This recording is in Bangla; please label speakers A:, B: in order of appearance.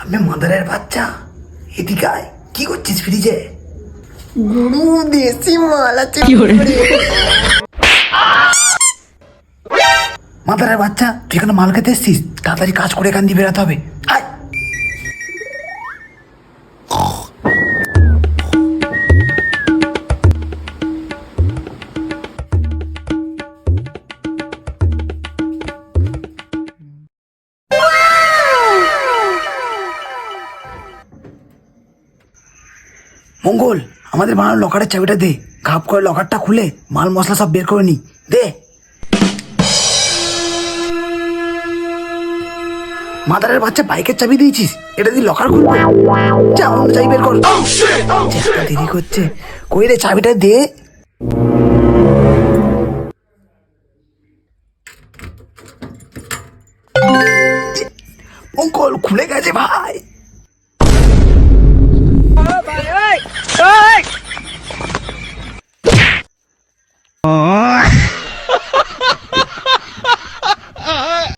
A: আমি মাদারের বাচ্চা, এদিকে আয়। কি করছিস ফ্রিজে?
B: গুরু দেশি মাল আছে।
A: মাদারের বাচ্চা, তুই এখানে মাল খেতে এসছিস? তাড়াতাড়ি কাজ করে এখান দিয়ে বেরোতে হবে। আয়। মঙ্গল, আমাদের বানানো লকারের চাবিটা দে। ঘাপ করে লকারটা খুলে মাল মশলা সব বের করে নি। দে। মাদারের বাচ্চা, বাইকের চাবি দিয়েছিস, এটা দিয়ে লকার খুলবে? যা, অন্য চাবি বের কর। চেষ্টা দেরি করছে। কই রে, চাবিটা দে। মঙ্গল, খুলে গেছে ভাই।